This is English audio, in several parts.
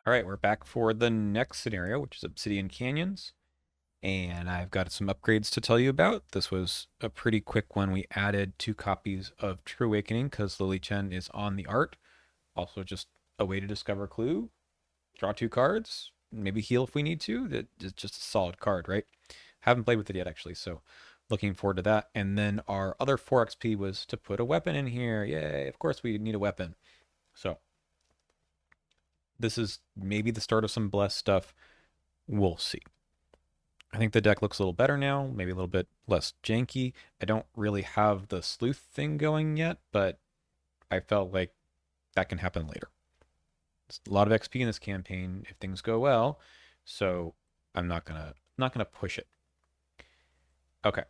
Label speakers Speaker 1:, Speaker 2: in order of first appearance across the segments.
Speaker 1: All right, we're back for the next scenario, which is Obsidian Canyons. And I've got some upgrades to tell you about. This was a pretty quick one. We added 2 copies of True Awakening because Lily Chen is on the art. Also, just a way to discover clue, draw 2 cards, maybe heal if we need to. It's just a solid card, right? Haven't played with it yet, actually, so looking forward to that. And then our other 4 XP was to put a weapon in here. Yay, of course we need a weapon. So this is maybe the start of some blessed stuff. We'll see. I think the deck looks a little better now, maybe a little bit less janky. I don't really have the sleuth thing going yet, but I felt like that can happen later. It's a lot of XP in this campaign if things go well, so I'm not gonna push it. Okay,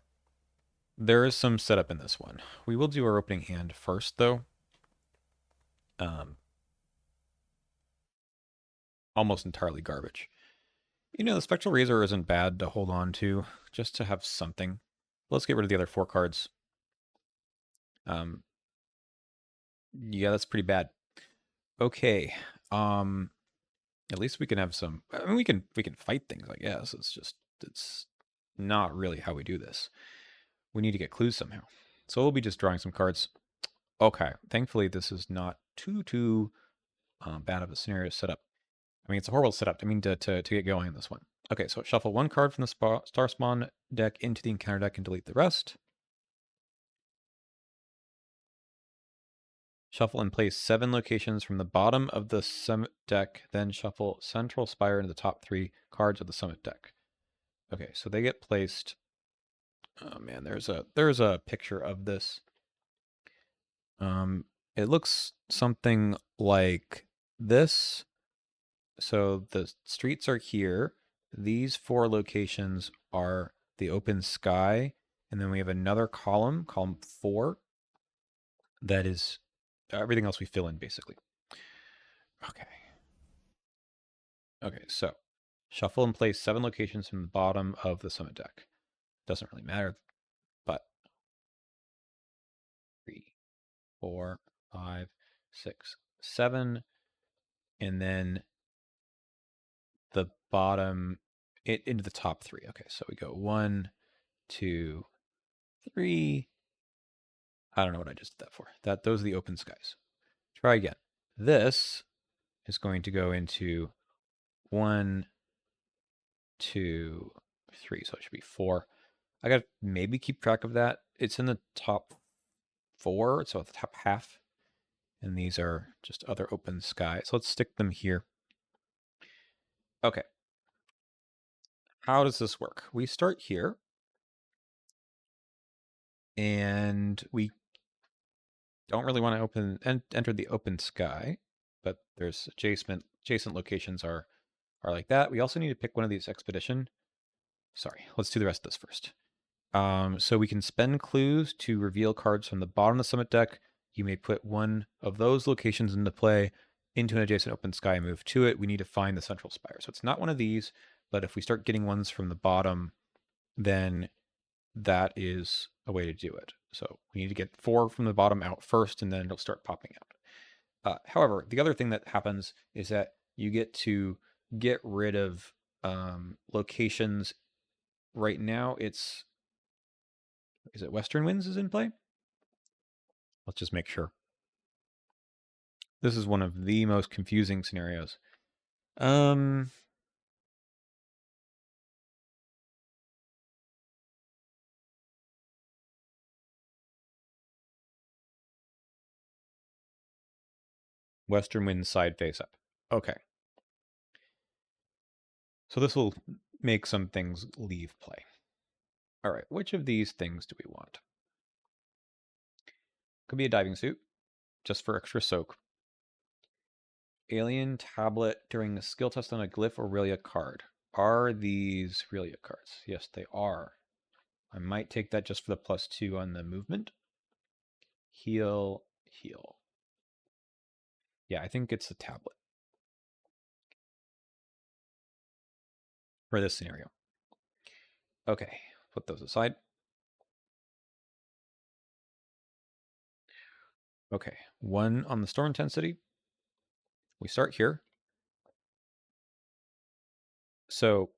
Speaker 1: there is some setup in this one. We will do our opening hand first, though. Um, Almost entirely garbage. The Spectral Razor isn't bad to hold on to, just to have something. Let's get rid of the other 4 cards. Um, yeah, that's pretty bad. Okay. Um, at least we can have some. I mean, we can fight things. I guess it's not really how we do this. We need to get clues somehow. So we'll be just drawing some cards. Okay. Thankfully, this is not too bad of a scenario setup. I mean, it's a horrible setup. I mean, to get going on this one. Okay, so shuffle 1 card from the Star Spawn deck into the encounter deck and delete the rest. Shuffle and place 7 locations from the bottom of the summit deck, then shuffle Central Spire into the top 3 cards of the summit deck. Okay, so they get placed. Oh man, there's a picture of this. It looks something like this. So the streets are here. These 4 locations are the open sky, and then we have another column 4, that is everything else we fill in basically. Okay. Okay, so shuffle and place 7 locations from the bottom of the summit deck. Doesn't really matter, but 3, 4, 5, 6, 7, and then the bottom into the top 3. Okay, so we go 1, 2, 3. I don't know what I just did that for. Those are the open skies. Try again. This is going to go into 1, 2, 3. So it should be 4. I got to maybe keep track of that. It's in the top 4, so the top half. And these are just other open skies. So let's stick them here. Okay. How does this work? We start here. And we don't really want to enter the open sky, but there's adjacent locations are like that. We also need to pick one of these expedition. Sorry, let's do the rest of this first. So we can spend clues to reveal cards from the bottom of the summit deck. You may put one of those locations into play into an adjacent open sky and move to it. We need to find the central spire. So it's not one of these, but if we start getting ones from the bottom, then that is a way to do it. So we need to get 4 from the bottom out first, and then it'll start popping out. However, the other thing that happens is that you get to get rid of locations. Right now, is it Western Winds is in play? Let's just make sure. This is one of the most confusing scenarios. Western Winds side face up. Okay. So this will make some things leave play. All right, which of these things do we want? Could be a diving suit, just for extra soak. Alien tablet during a skill test on a glyph or Aurelia card. Are these Aurelia cards? Yes, they are. I might take that just for the +2 on the movement. Heal, heal. Yeah, I think it's the tablet for this scenario. Okay, put those aside. Okay, 1 on the storm intensity. We start here. So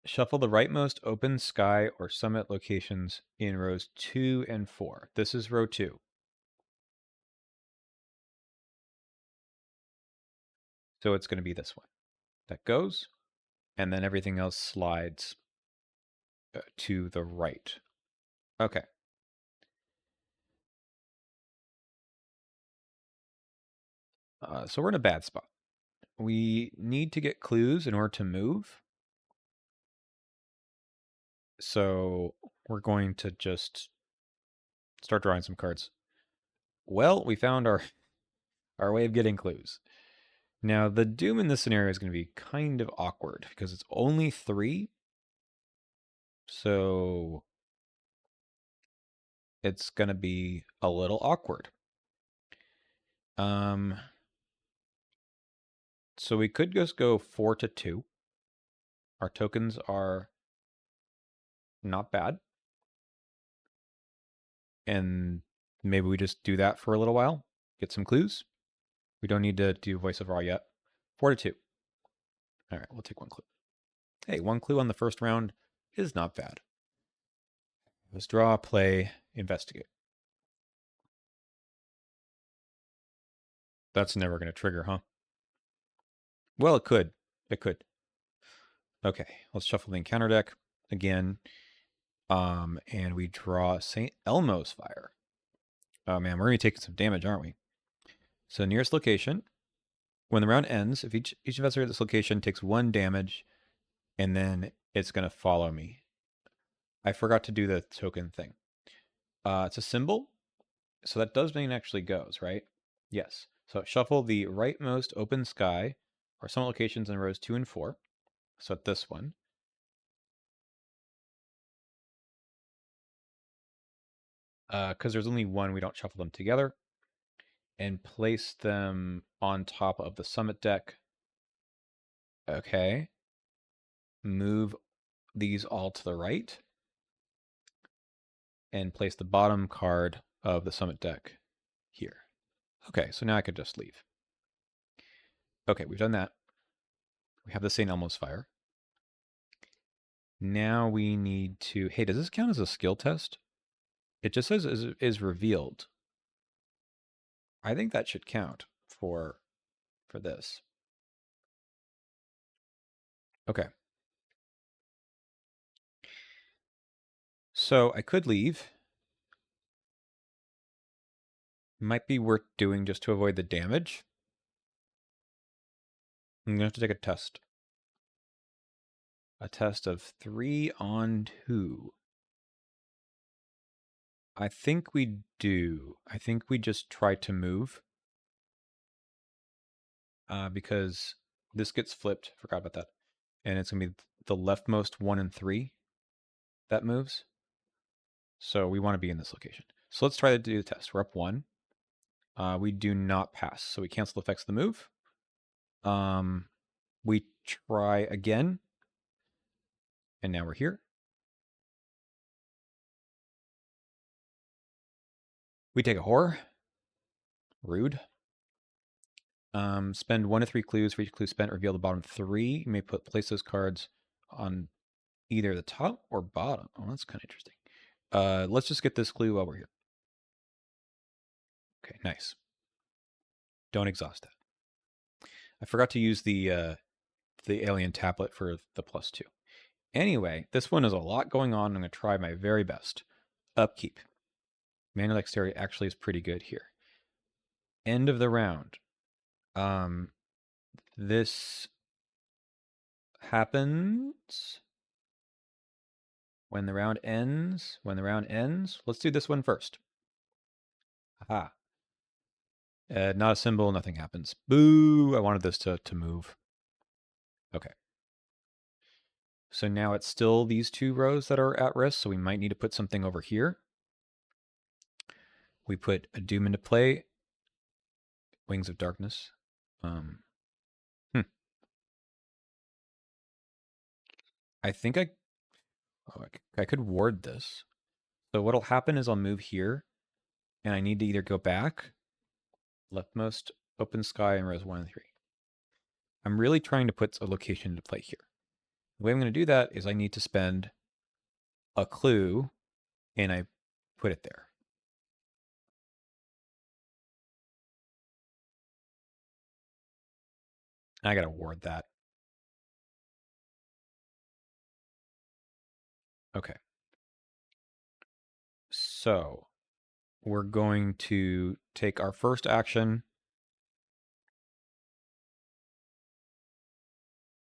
Speaker 1: shuffle the rightmost open sky or summit locations in rows 2 and 4. This is row 2. So it's going to be this one. That goes, and then everything else slides to the right. Okay. So we're in a bad spot. We need to get clues in order to move. So we're going to just start drawing some cards. Well, we found our way of getting clues. Now, the doom in this scenario is going to be kind of awkward because it's only 3. So it's going to be a little awkward. So we could just go 4 to 2. Our tokens are not bad. And maybe we just do that for a little while, get some clues. We don't need to do voiceover yet. 4 to 2. All right, we'll take 1 clue. Hey, 1 clue on the first round is not bad. Let's draw, play, investigate. That's never going to trigger, huh? Well, it could. It could. Okay, let's shuffle the encounter deck again. And we draw St. Elmo's Fire. Oh man, we're going to be taking some damage, aren't we? So nearest location. When the round ends, if each investor at this location takes 1 damage, and then it's going to follow me. I forgot to do the token thing. It's a symbol, so that does mean it actually goes, right? Yes. So shuffle the rightmost open sky or some locations in rows 2 and 4. So at this one. Because there's only 1, we don't shuffle them together. And place them on top of the summit deck. Okay. Move these all to the right. And place the bottom card of the summit deck here. Okay, so now I could just leave. Okay, we've done that. We have the St. Elmo's Fire. Now we need to... Hey, does this count as a skill test? It just says is revealed. I think that should count for this. Okay. So I could leave. Might be worth doing just to avoid the damage. I'm going to have to take a test. A test of 3 on 2. I think we do. I think we just try to move. Because this gets flipped. Forgot about that. And it's going to be the leftmost 1 and 3 that moves. So we want to be in this location. So let's try to do the test. We're up 1. We do not pass. So we cancel the effects of the move. We try again. And now we're here. We take a horror. Rude. Spend 1 to 3 clues. For each clue spent, reveal the bottom 3. You may place those cards on either the top or bottom. Oh, that's kind of interesting. Let's just get this clue while we're here. Okay, nice. Don't exhaust that. I forgot to use the alien tablet for the +2. Anyway, this one is a lot going on. I'm going to try my very best. Upkeep. Manual dexterity actually is pretty good here. End of the round. This happens when the round ends. When the round ends, let's do this one first. Aha. Not a symbol, nothing happens. Boo! I wanted this to move. Okay. So now it's still these 2 rows that are at risk, so we might need to put something over here. We put a Doom into play. Wings of Darkness. I think I could ward this. So what'll happen is I'll move here, and I need to either go back, leftmost open sky in rows 1 and 3. I'm really trying to put a location into play here. The way I'm going to do that is I need to spend a clue, and I put it there. I got to ward that. Okay. So we're going to take our first action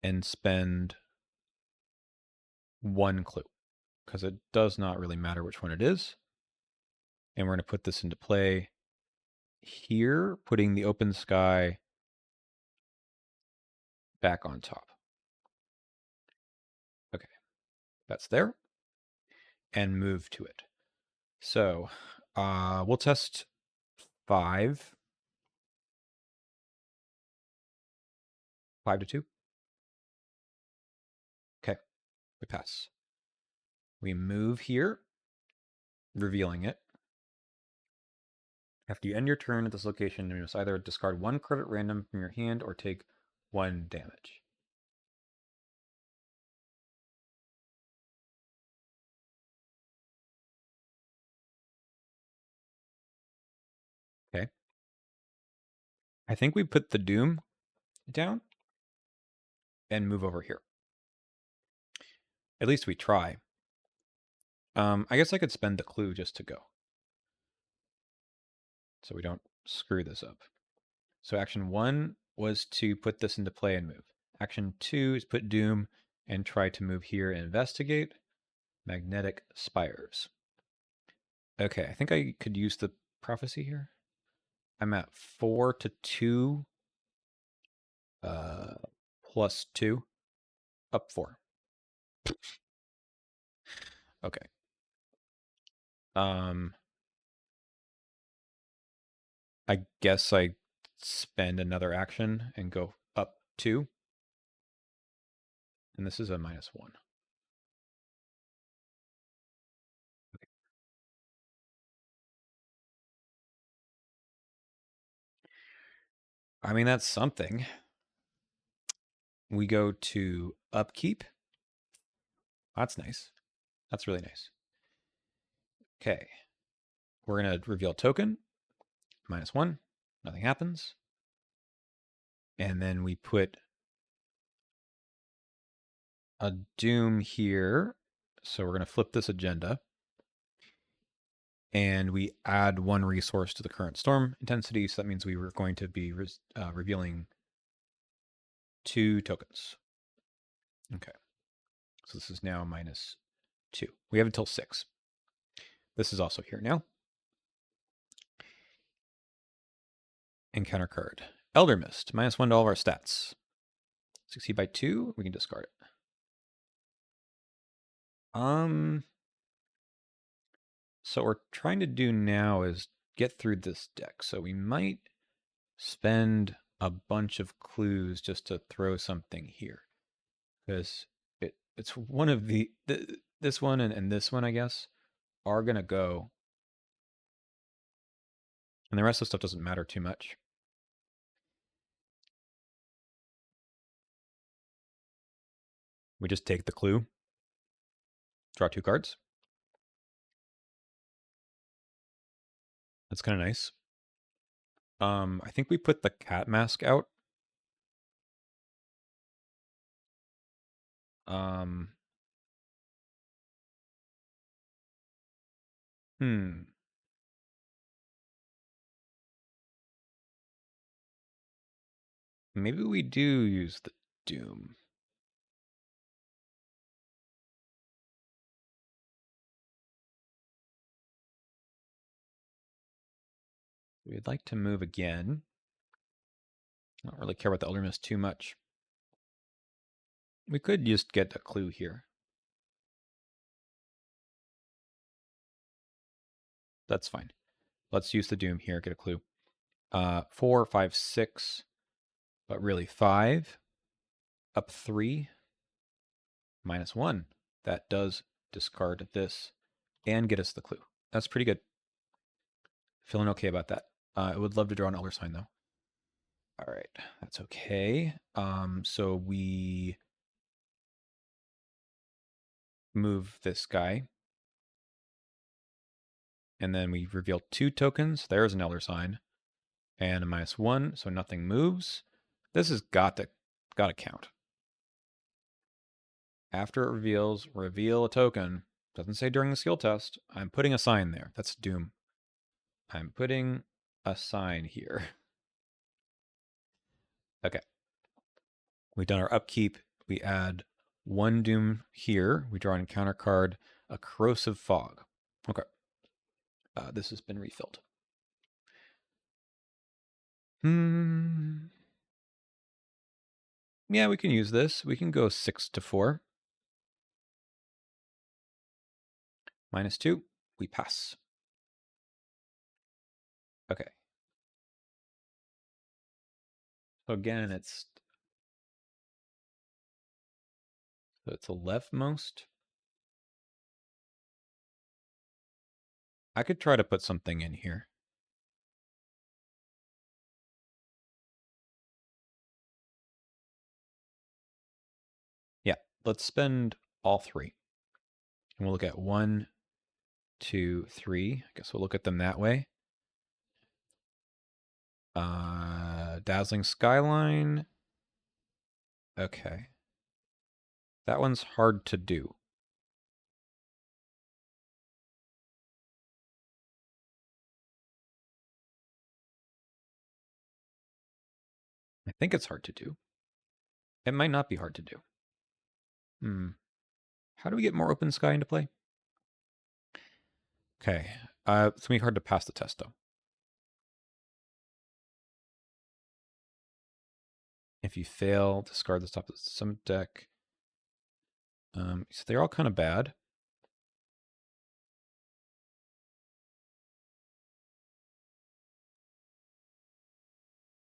Speaker 1: and spend one clue, because it does not really matter which one it is. And we're going to put this into play here, putting the open sky back on top. Okay, that's there. And move to it. So we'll test 5. 5 to 2. Okay, we pass. We move here, revealing it. After you end your turn at this location, you must either discard 1 card at random from your hand or take 1 damage. Okay. I think we put the Doom down and move over here. At least we try. I guess I could spend the clue just to go, so we don't screw this up. So action 1 was to put this into play and move. Action 2 is put Doom and try to move here and investigate. Magnetic Spires. Okay, I think I could use the prophecy here. I'm at 4 to 2 plus 2, up 4. Okay. I guess I spend another action and go up 2. And this is a -1. Okay. I mean, that's something. We go to upkeep. That's nice. That's really nice. Okay. We're going to reveal token. -1. Nothing happens. And then we put a Doom here. So we're going to flip this agenda. And we add 1 resource to the current storm intensity. So that means we were going to be revealing 2 tokens. Okay. So this is now -2. We have until 6. This is also here now. Encounter card. Elder Mist. -1 to all of our stats. Succeed by 2. We can discard it. So what we're trying to do now is get through this deck. So we might spend a bunch of clues just to throw something here. Because it's one of this one and this one, I guess, are going to go. And the rest of the stuff doesn't matter too much. We just take the clue, draw 2 cards. That's kind of nice. I think we put the cat mask out. Hmm. Maybe we do use the Doom. We'd like to move again. I don't really care about the Elder Mist too much. We could just get a clue here. That's fine. Let's use the Doom here, get a clue. 4, 5, 6, but really 5. Up 3. -1. That does discard this and get us the clue. That's pretty good. Feeling okay about that. I would love to draw an Elder Sign, though. All right, that's okay. So we move this guy, and then we reveal 2 tokens. There's an Elder Sign, and a -1, so nothing moves. This has got to count. After it reveals, reveal a token. Doesn't say during the skill test. I'm putting a sign there. That's Doom. I'm putting a sign here. Okay. We've done our upkeep. We add 1 Doom here. We draw an encounter card, a Corrosive Fog. Okay. This has been refilled. Yeah, we can use this. We can go 6 to 4. -2. We pass. Okay. So again, it's a leftmost. I could try to put something in here. Yeah, let's spend all 3. And we'll look at 1, 2, 3. I guess we'll look at them that way. Dazzling Skyline. Okay. That one's hard to do. I think it's hard to do. It might not be hard to do. How do we get more open sky into play? Okay. It's going to be hard to pass the test, though. If you fail, discard the top of some deck. So they're all kind of bad.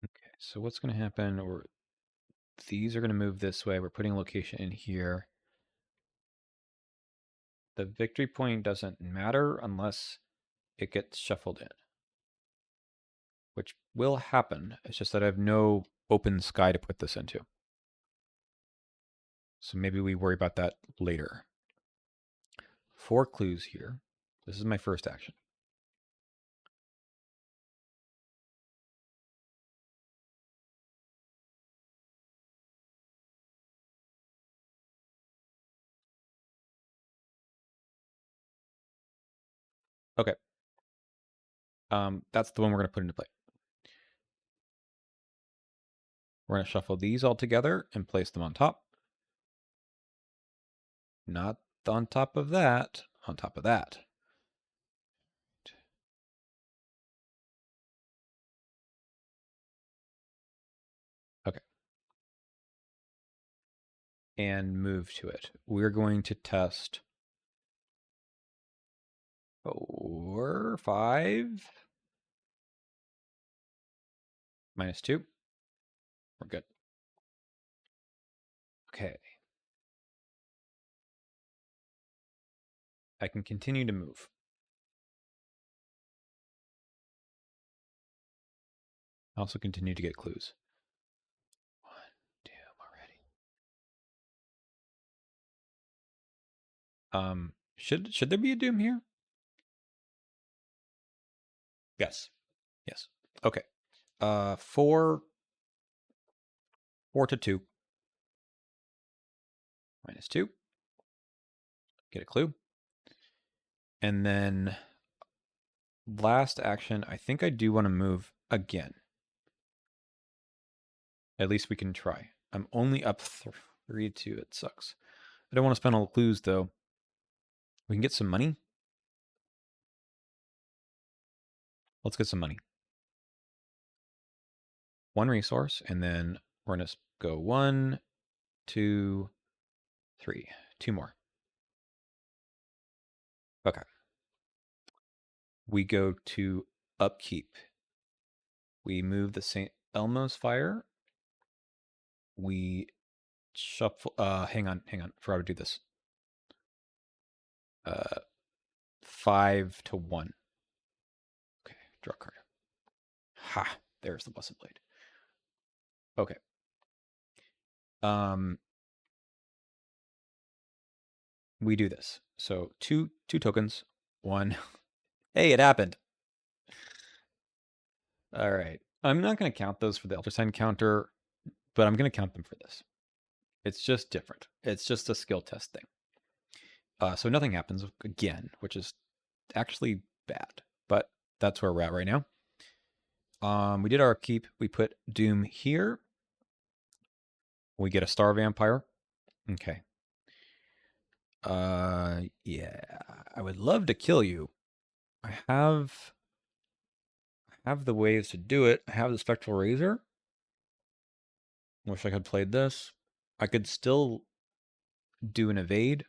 Speaker 1: Okay, so what's going to happen? These are going to move this way. We're putting a location in here. The victory point doesn't matter unless it gets shuffled in, which will happen. It's just that I have no open sky to put this into. So maybe we worry about that later. 4 clues here. This is my first action. Okay. That's the one we're going to put into play. We're going to shuffle these all together and place them on top. Not on top of that, on top of that. Okay. And move to it. We're going to test 4, 5, -2. We're good. Okay. I can continue to move. I also continue to get clues. 1, 2 already. Should there be a doom here? Yes. Yes. Okay. 4 to 2. -2. Get a clue. And then last action, I think I do want to move again. At least we can try. I'm only up 3 to 2. It sucks. I don't want to spend all the clues, though. We can get some money. Let's get some money. 1 resource, and then we're going to go 1, 2, 3. 2 more. Okay. We go to upkeep. We move the St. Elmo's Fire. We shuffle. Hang on. Forgot to do this. 5 to 1. Okay, draw a card. Ha! There's the Blessed Blade. Okay. We do this. So two tokens. One. Hey, it happened. All right. I'm not going to count those for the ultrasign counter, but I'm going to count them for this. It's just different. It's just a skill test thing. So nothing happens again, which is actually bad, but that's where we're at right now. We did our upkeep. We put Doom here. We get a Star Vampire. Okay. Yeah. I would love to kill you. I have the ways to do it. I have the Spectral Razor. Wish I could played this. I could still do an evade.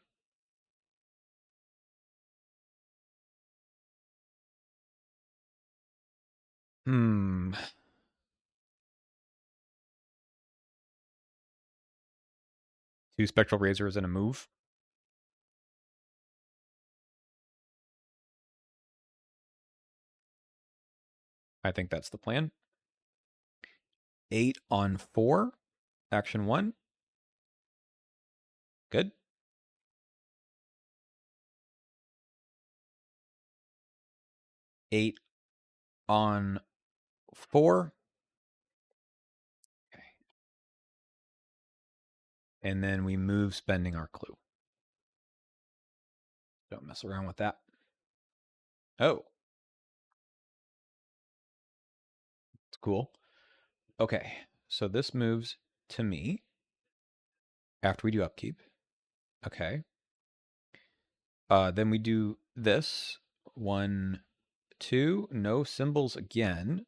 Speaker 1: Hmm. Two Spectral Razors and a move. I think that's the plan. 8 on 4. Action 1. Good. 8 on 4. Okay. And then we move spending our clue. Don't mess around with that. Oh. It's cool. Okay. So this moves to me after we do upkeep. Okay. Then we do this. 1, 2. No symbols again.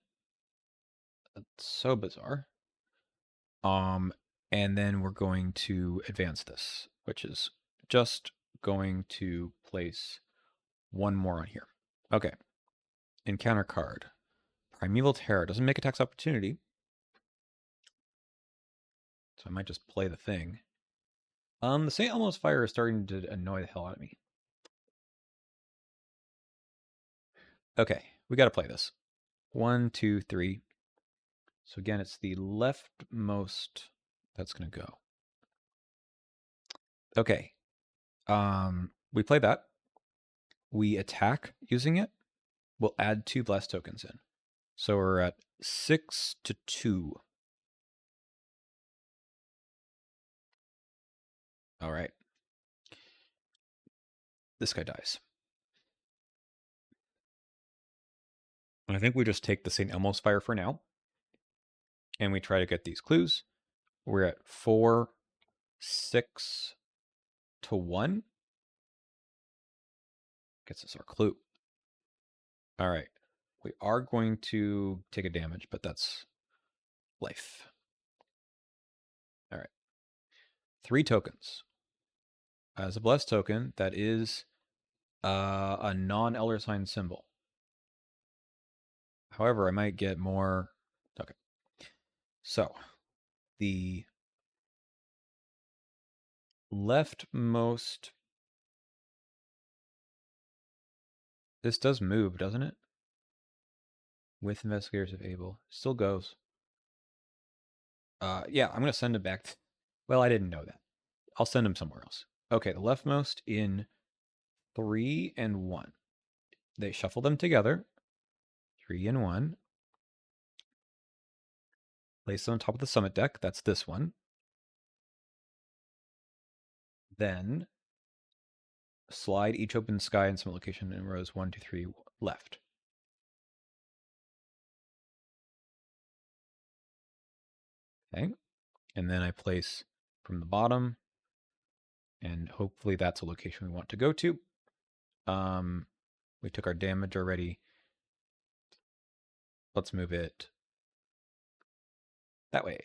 Speaker 1: That's so bizarre. And then we're going to advance this, which is just going to place one more on here. Okay. Encounter card. Primeval Terror. Doesn't make a tax opportunity. So I might just play the thing. The St. Elmo's Fire is starting to annoy the hell out of me. Okay, we got to play this. 1, 2, 3. So again, it's the leftmost that's going to go. Okay. We play that. We attack using it. We'll add 2 blast tokens in. So we're at 6 to 2. All right. This guy dies. And I think we just take the St. Elmo's Fire for now. And we try to get these clues. We're at 4, 6 to 1. Gets us our clue. All right. We are going to take a damage, but that's life. All right. 3 tokens. As a blessed token, that is a non-Elder Sign symbol. However, I might get more. Okay. So, the leftmost. This does move, doesn't it? With investigators if able. Still goes. Yeah, I'm going to send him back. Well, I didn't know that. I'll send him somewhere else. Okay, the leftmost in 3 and 1. They shuffle them together. 3 and 1. Place them on top of the summit deck. That's this one. Then slide each open sky in summit location in rows 1, 2, 3 left. Okay. And then I place from the bottom, and hopefully that's a location we want to go to. We took our damage already. Let's move it that way.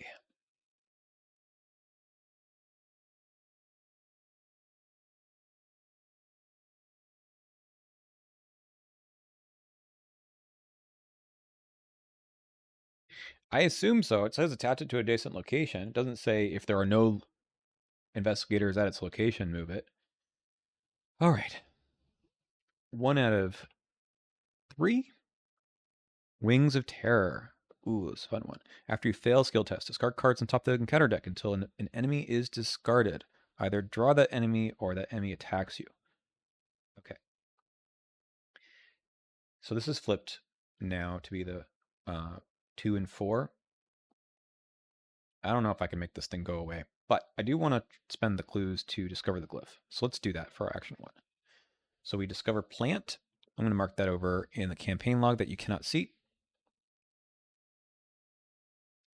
Speaker 1: I assume so. It says attach it to adjacent location. It doesn't say if there are no investigators at its location, move it. All right. 1 out of 3. Wings of Terror. Ooh, this is a fun one. After you fail a skill test, discard cards on top of the encounter deck until an enemy is discarded. Either draw that enemy or that enemy attacks you. Okay. So this is flipped now to be the 2 and 4. I don't know if I can make this thing go away, but I do want to spend the clues to discover the glyph. So let's do that for our action 1. So we discover plant. I'm going to mark that over in the campaign log that you cannot see.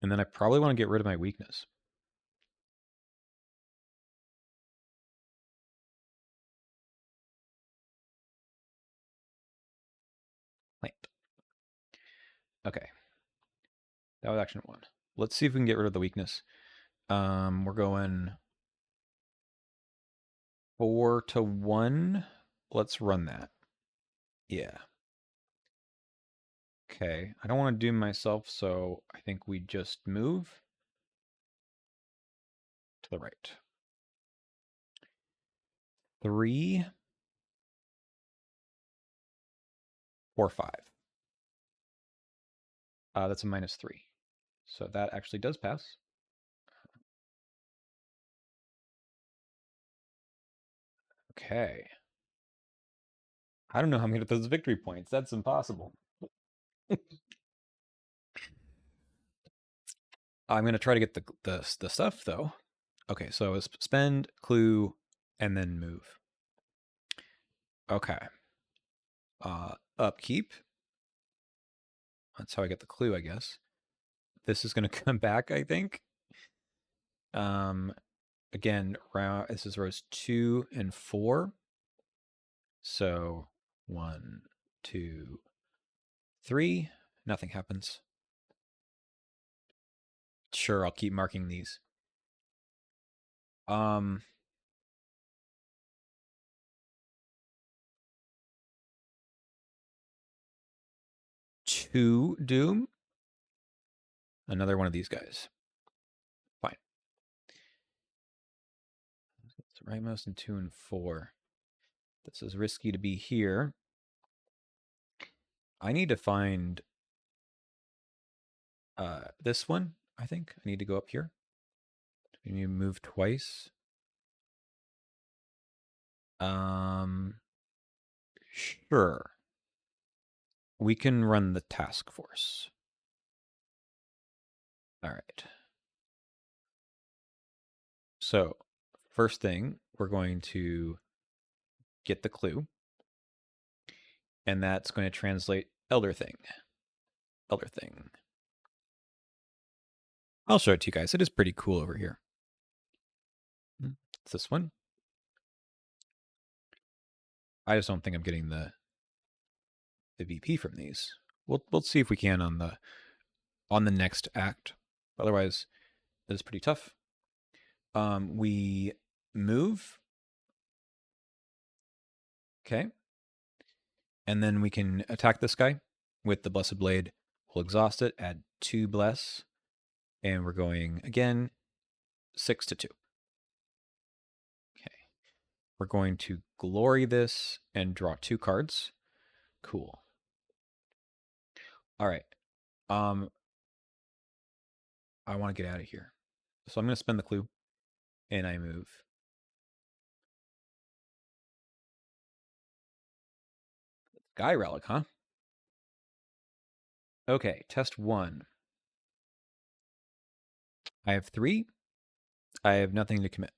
Speaker 1: And then I probably want to get rid of my weakness. Plant. Okay. That was action 1. Let's see if we can get rid of the weakness. We're going 4 to 1. Let's run that. Yeah. Okay. I don't want to doom myself, so I think we just move to the right. 3, 4, 5. That's a -3. So that actually does pass. Okay. I don't know how I'm going to get those victory points. That's impossible. I'm going to try to get the stuff, though. Okay, so it's spend, clue, and then move. Okay. Upkeep. That's how I get the clue, I guess. This is going to come back, I think. Again, this is rows 2 and 4. So 1, 2, 3. Nothing happens. Sure, I'll keep marking these. 2 doom. Another one of these guys. Fine. It's rightmost in 2 and 4. This is risky to be here. I need to find this one, I think. I need to go up here. We need to move twice. Sure. We can run the task force. All right. So, first thing, we're going to get the clue. And that's going to translate Elder Thing. Elder Thing. I'll show it to you guys. It is pretty cool over here. It's this one. I just don't think I'm getting the VP from these. We'll see if we can on the next act. Otherwise, it is pretty tough. We move. Okay. And then we can attack this guy with the Blessed Blade. We'll exhaust it, add 2 bless. And we're going, again, 6 to 2. Okay. We're going to glory this and draw 2 cards. Cool. All right. I want to get out of here. So I'm going to spend the clue. And I move. Guy Relic, huh? Okay, test 1. I have 3. I have nothing to commit.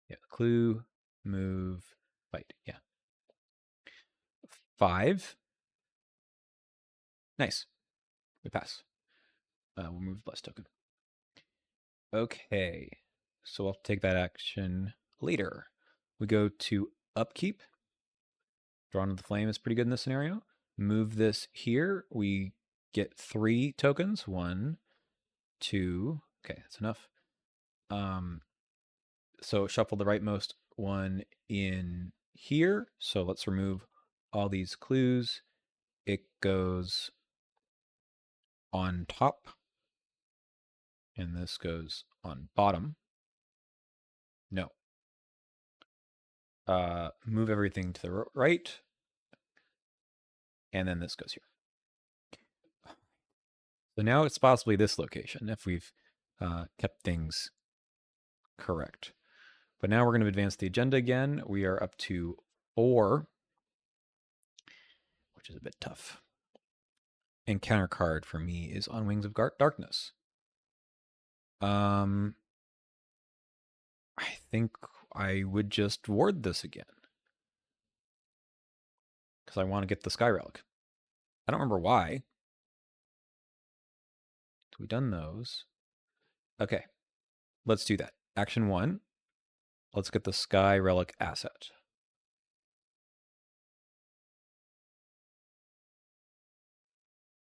Speaker 1: Yeah, clue, move, fight. Yeah. 5. Nice. We pass. We'll move bless token. Okay. So I'll take that action later. We go to upkeep. Drawn to the Flame is pretty good in this scenario. Move this here. We get 3 tokens. 1, 2. Okay, that's enough. So shuffle the rightmost one in here. So let's remove all these clues. It goes on top. And this goes on bottom. No. Move everything to the right. and then this goes here. So now it's possibly this location if we've kept things correct. But now we're going to advance the agenda again. We are up to 4, which is a bit tough. Encounter card for me is On Wings of Darkness. I think I would just ward this again. Because I want to get the Sky Relic. I don't remember why. We've done those. Okay, let's do that. Action 1. Let's get the Sky Relic asset.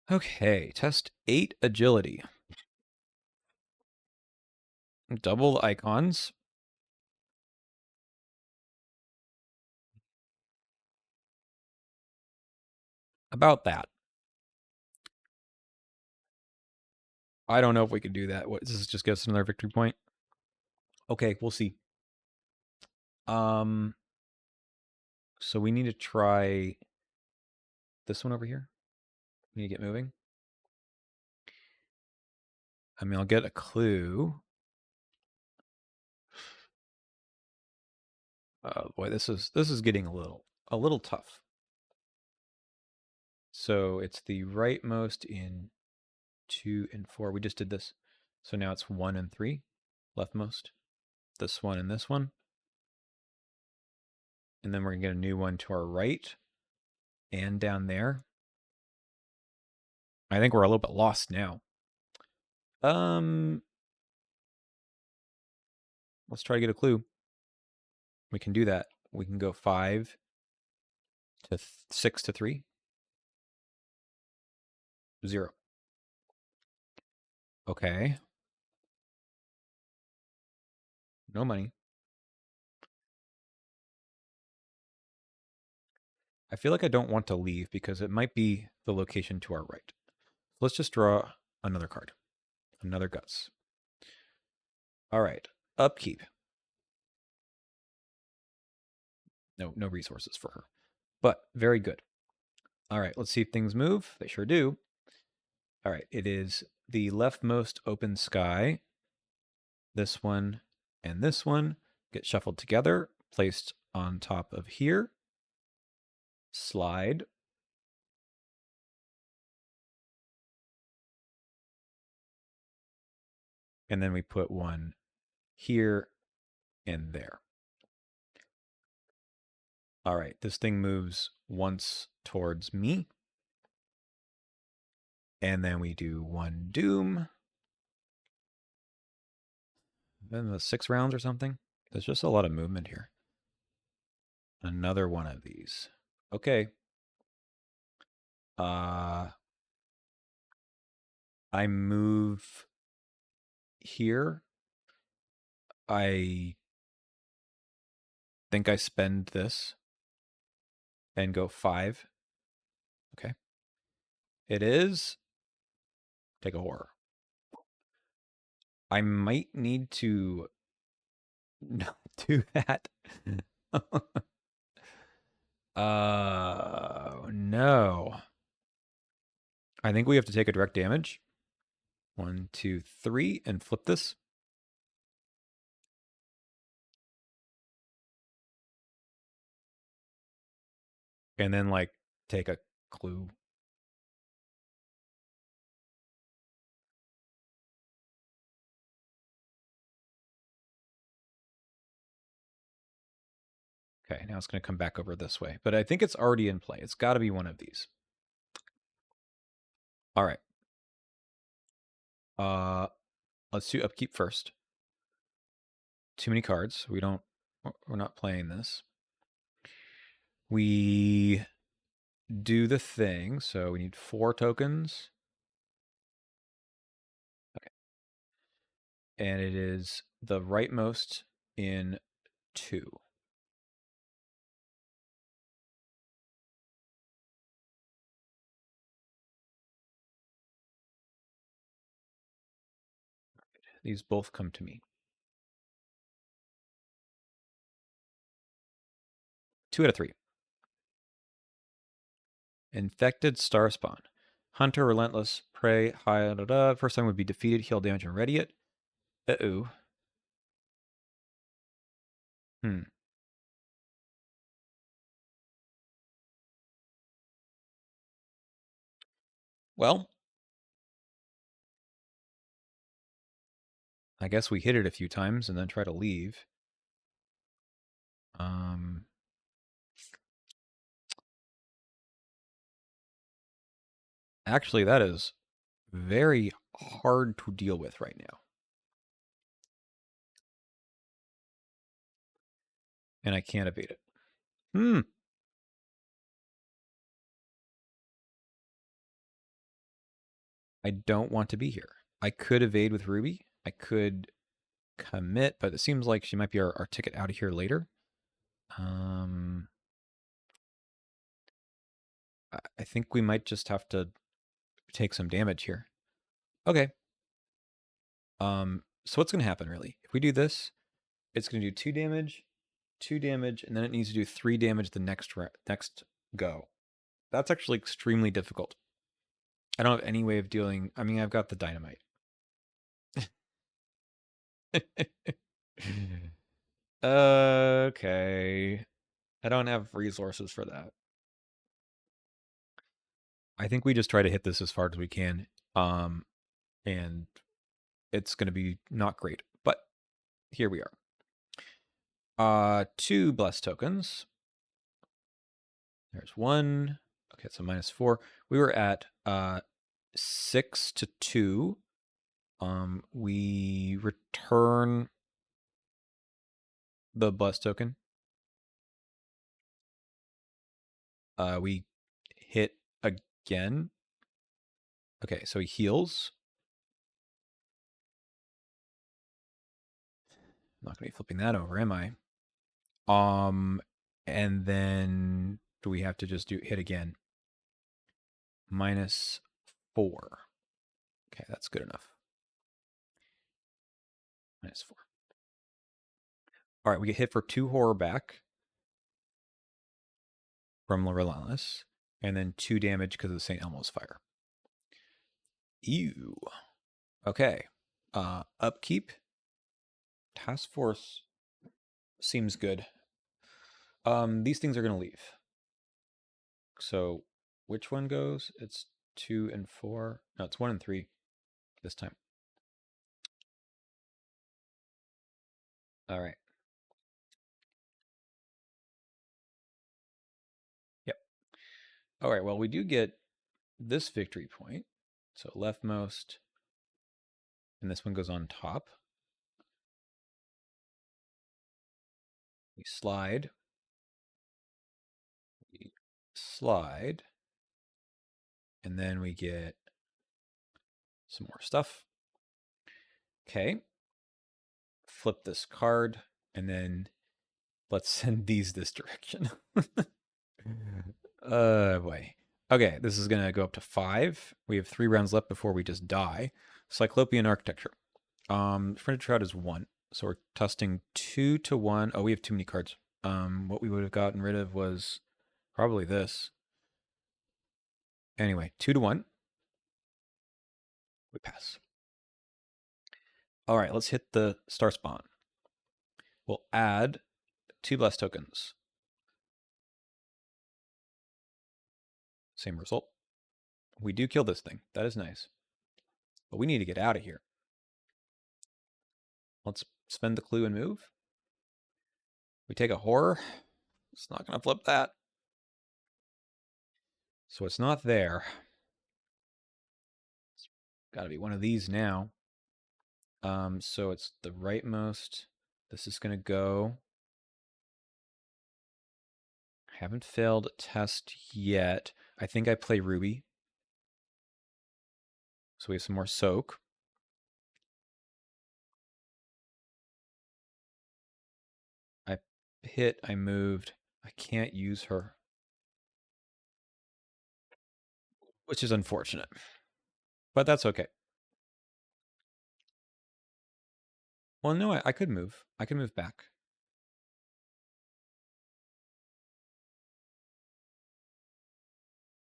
Speaker 1: Okay, test 8 agility. Double icons. About that. I don't know if we can do that. What, does this just give us another victory point? Okay, we'll see. So we need to try this one over here. We need to get moving. I mean, I'll get a clue. Oh boy, this is getting a little tough. So it's the rightmost in 2 and 4. We just did this. So now it's 1 and 3, leftmost. This one and this one. And then we're gonna get a new one to our right and down there. I think we're a little bit lost now. Let's try to get a clue. We can do that. We can go 5 to 6 to 3. 0. Okay. No money. I feel like I don't want to leave because it might be the location to our right. Let's just draw another card. Another Guts. All right. Upkeep. No resources for her. But very good. All right, let's see if things move. They sure do. All right, it is the leftmost open sky. This one and this one get shuffled together, placed on top of here. Slide. And then we put one here and there. All right, this thing moves once towards me. And then we do 1 doom. Then the 6 rounds or something. There's just a lot of movement here. Another one of these. Okay. I move here. I think I spend this and go 5. Okay. It is. Take a horror. I might need to not do that. No. I think we have to take a direct damage. 1, 2, 3, and flip this. And then, like, take a clue. Okay, now it's going to come back over this way. But I think it's already in play. It's got to be one of these. All right. Let's do upkeep first. Too many cards. We're not playing this. We do the thing. So we need 4 tokens. Okay. And it is the rightmost in 2. These both come to me. 2 out of 3. Infected star spawn. Hunter, relentless, prey, high, da, da. First time would be defeated, heal damage, and ready it. Uh-oh. Well, I guess we hit it a few times and then try to leave. Actually, that is very hard to deal with right now. And I can't evade it. I don't want to be here. I could evade with Ruby. I could commit, but it seems like she might be our ticket out of here later. I think we might just have to take some damage here. Okay. So what's going to happen, really? If we do this, it's going to do 2 damage, 2 damage, and then it needs to do 3 damage the next go. That's actually extremely difficult. I don't have any way of dealing... I mean, I've got the dynamite. Okay. I don't have resources for that. I think we just try to hit this as far as we can. And it's going to be not great. But here we are. 2 blessed tokens. There's 1. Okay, so -4. We were at 6 to 2. We return the blessed token. We hit again. Okay, so he heals. I'm not going to be flipping that over, am I? And then do we have to just hit again? -4. Okay, that's good enough. -4. All right, we get hit for 2 horror back from the Relentless, and then 2 damage because of the St. Elmo's fire. Ew. Okay. Upkeep. Task Force seems good. These things are going to leave. So which one goes? It's 2 and 4. No, it's 1 and 3 this time. All right. Yep. All right, well, we do get this victory point. So leftmost, and this one goes on top. We slide. We slide. And then we get some more stuff. Okay. Flip this card, and then let's send these this direction. Boy. Okay, this is going to go up to 5. We have 3 rounds left before we just die. Cyclopean Architecture. Fronted Shroud is 1. So we're testing 2 to 1. Oh, we have too many cards. What we would have gotten rid of was probably this. Anyway, 2 to 1. We pass. All right, let's hit the star spawn. We'll add 2 blessed tokens. Same result. We do kill this thing. That is nice. But we need to get out of here. Let's spend the clue and move. We take a horror. It's not going to flip that. So it's not there. It's got to be one of these now. So it's the rightmost. This is going to go. Haven't failed a test yet. I think I play Ruby. So we have some more soak. I hit, I moved. I can't use her, which is unfortunate. But that's okay. Well, no, I could move. I could move back.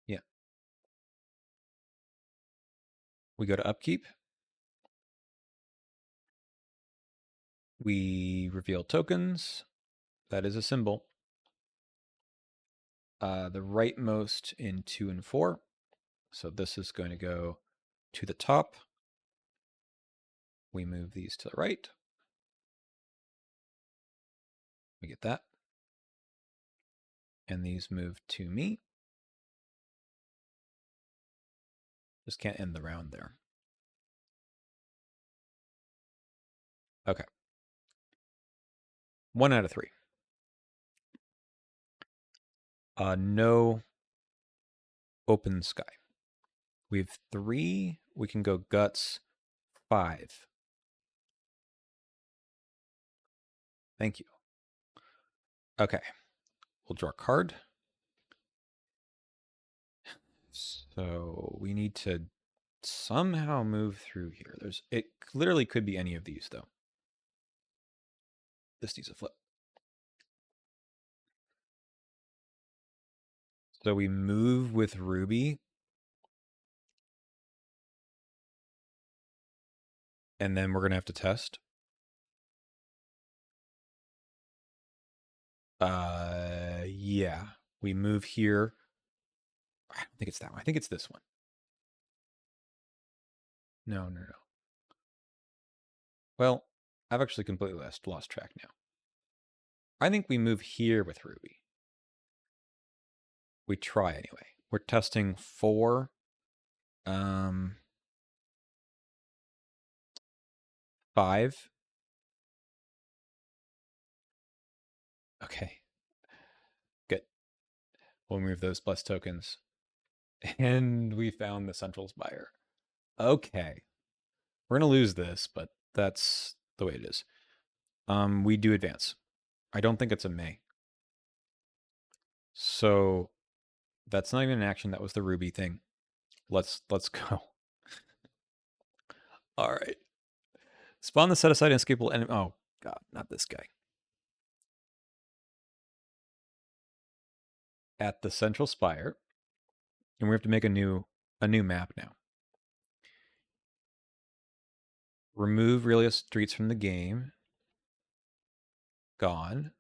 Speaker 1: Yeah. We go to upkeep. We reveal tokens. That is a symbol. The rightmost in 2 and 4. So this is going to go to the top. We move these to the right. We get that. And these move to me. Just can't end the round there. Okay. 1 out of 3. No open sky. We have 3. We can go guts. 5. Thank you. Okay. We'll draw a card. So we need to somehow move through here. It literally could be any of these, though. This needs a flip. So we move with Ruby. And then we're going to have to test. Yeah. We move here. I don't think it's that one. I think it's this one. No. Well, I've actually completely lost track now. I think we move here with Ruby. We try anyway. We're testing 4. 5. Okay. Good. We'll move those plus tokens. And we found the central spire. Okay. We're going to lose this, but that's the way it is. We do advance. I don't think it's a May. So that's not even an action. That was the Ruby thing. Let's go. All right. Spawn the set-aside inescapable enemy. Oh, God, not this guy. At the central spire. And we have to make a new map now. Remove Relia Streets from the game. Gone.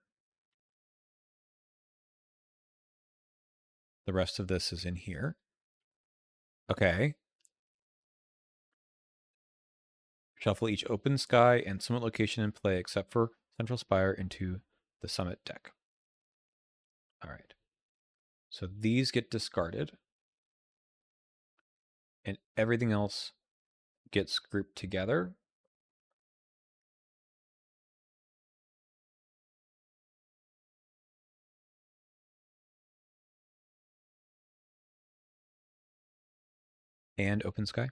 Speaker 1: The rest of this is in here. Okay. Shuffle each open sky and summit location in play except for Central Spire into the summit deck. All right. So these get discarded. And everything else gets grouped together. And open sky.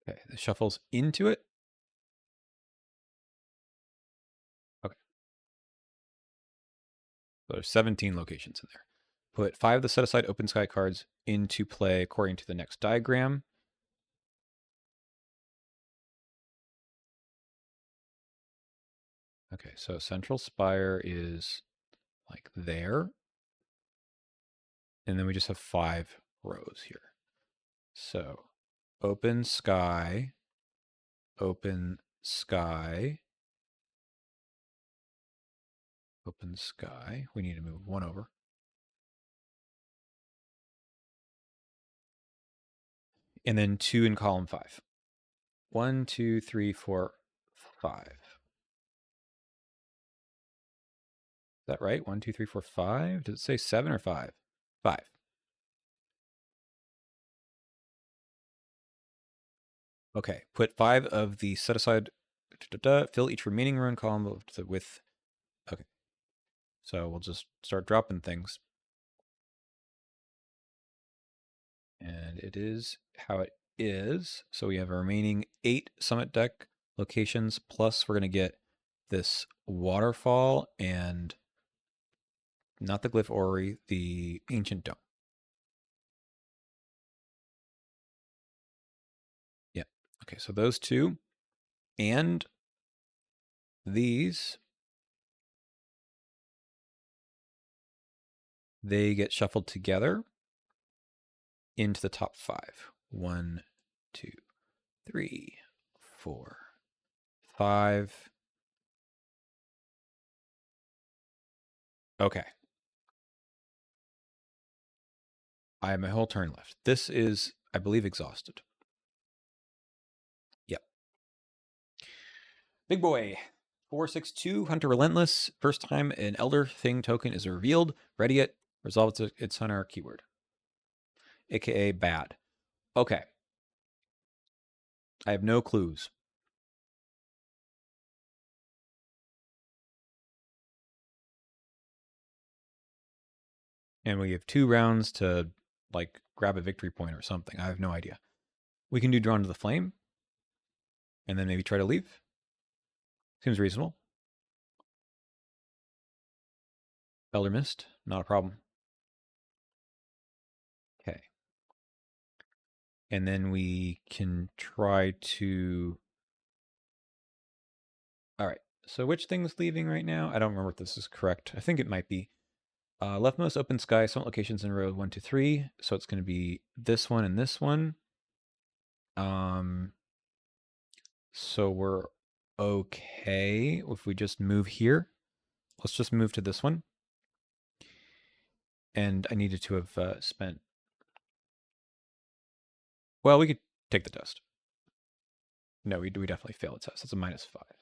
Speaker 1: Okay, this shuffles into it. Okay. So there's 17 locations in there. Put 5 of the set-aside open sky cards into play according to the next diagram. Okay, so Central Spire is like there. And then we just have 5 rows here. So open sky, open sky, open sky. We need to move 1 over. And then 2 in column 5. 1, 2, 3, 4, 5. Is that right? 1, 2, 3, 4, 5? Does it say 7 or 5? 5. Okay, put 5 of the set aside, fill each remaining row and column with, okay. So we'll just start dropping things. And it is how it is. So we have a remaining 8 summit deck locations, plus we're going to get this waterfall and not the glyph orrery, the ancient dome. Yeah. Okay, so those two and these, they get shuffled together into the top 5. 1, 2, 3, 4, 5. Okay. I have my whole turn left. This is, I believe, exhausted. Yep. Big boy. 462, Hunter Relentless. First time an Elder Thing token is revealed. Ready it. Resolve its hunter keyword. AKA bad. Okay. I have no clues. And we have 2 rounds to, like, grab a victory point or something. I have no idea. We can do Drawn to the Flame. And then maybe try to leave. Seems reasonable. Elder Mist. Not a problem. Okay. And then we can try to... All right. So which thing's leaving right now? I don't remember if this is correct. I think it might be. Leftmost open sky, some locations in row 1 to 3. So it's going to be this one and this one. So we're okay if we just move here. Let's just move to this one. And I needed to have spent... Well, we could take the dust. No, we definitely fail a test. That's a -5.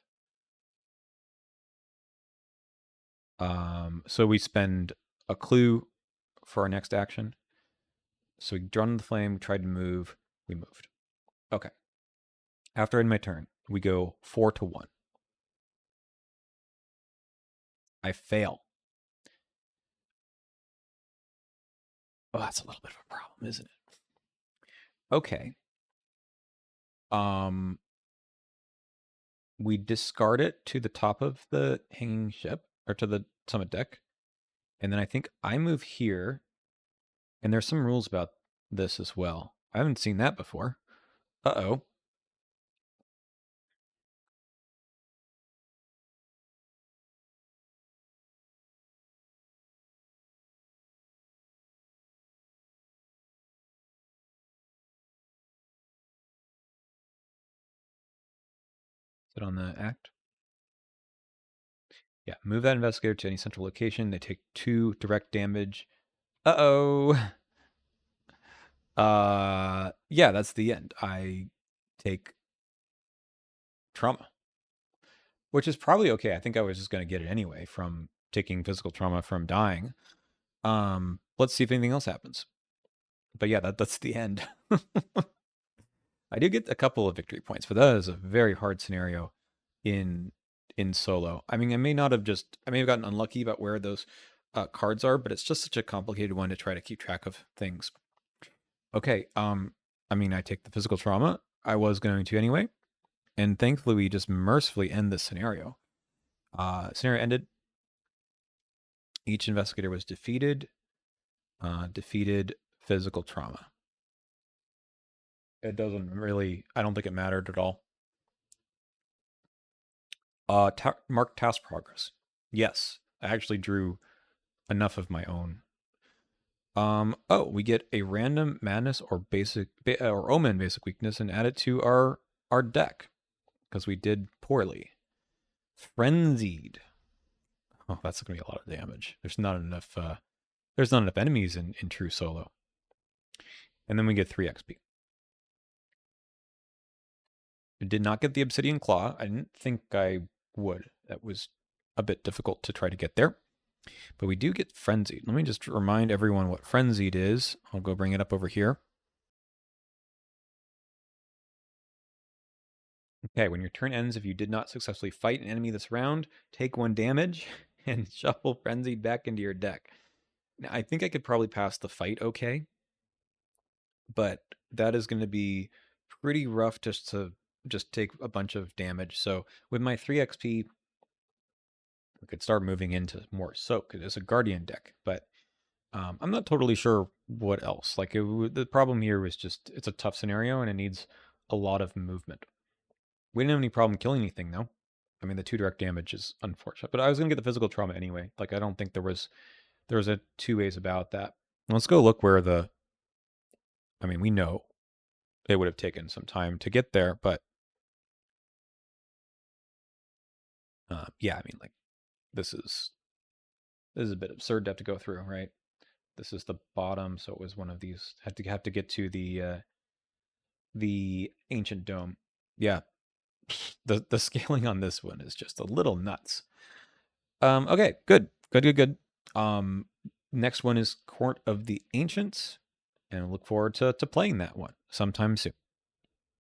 Speaker 1: So we spend a clue for our next action. So we drawn the flame, tried to move, we moved. Okay. After I end my turn, we go 4 to 1. I fail. Oh, that's a little bit of a problem, isn't it? Okay. We discard it to the top of the hanging ship, or to the summit deck. And then I think I move here. And there's some rules about this as well. I haven't seen that before. Uh-oh. Is it on the act? Yeah, move that investigator to any central location. They take 2 direct damage. Uh-oh. Yeah, that's the end. I take trauma, which is probably okay. I think I was just going to get it anyway from taking physical trauma from dying. Let's see if anything else happens. But yeah, that's the end. I do get a couple of victory points, but that is a very hard scenario in solo. I mean, I may have gotten unlucky about where those cards are, but it's just such a complicated one to try to keep track of things. Okay, I mean, I take the physical trauma. I was going to anyway, and thankfully we just mercifully end this scenario. Scenario ended. Each investigator was defeated. Defeated physical trauma. It doesn't really, I don't think it mattered at all. Mark task progress. Yes, I actually drew enough of my own. Oh, we get a random madness or or omen basic weakness and add it to our deck because we did poorly. Frenzied. Oh, that's gonna be a lot of damage. There's not enough. There's not enough enemies in true solo. And then we get 3 XP. I did not get the Obsidian Claw. I didn't think I would. That was a bit difficult to try to get there. But we do get Frenzied. Let me just remind everyone what Frenzied is. I'll go bring it up over here. Okay, when your turn ends, if you did not successfully fight an enemy this round, take 1 damage and shuffle Frenzied back into your deck. Now, I think I could probably pass the fight okay, but that is going to be pretty rough just to take a bunch of damage. So with my 3 XP, we could start moving into more soak. It is a Guardian deck, but I'm not totally sure what else. Like the problem here was just it's a tough scenario and it needs a lot of movement. We didn't have any problem killing anything, though. I mean, the 2 direct damage is unfortunate, but I was going to get the physical trauma anyway. Like, I don't think there was a 2 ways about that. Let's go look where the... I mean, we know it would have taken some time to get there, but... yeah, I mean, like, this is a bit absurd to have to go through, right? This is the bottom, so it was one of these. Have to get to the ancient dome. Yeah, the scaling on this one is just a little nuts. Okay, good. Next one is Court of the Ancients, and I look forward to playing that one sometime soon.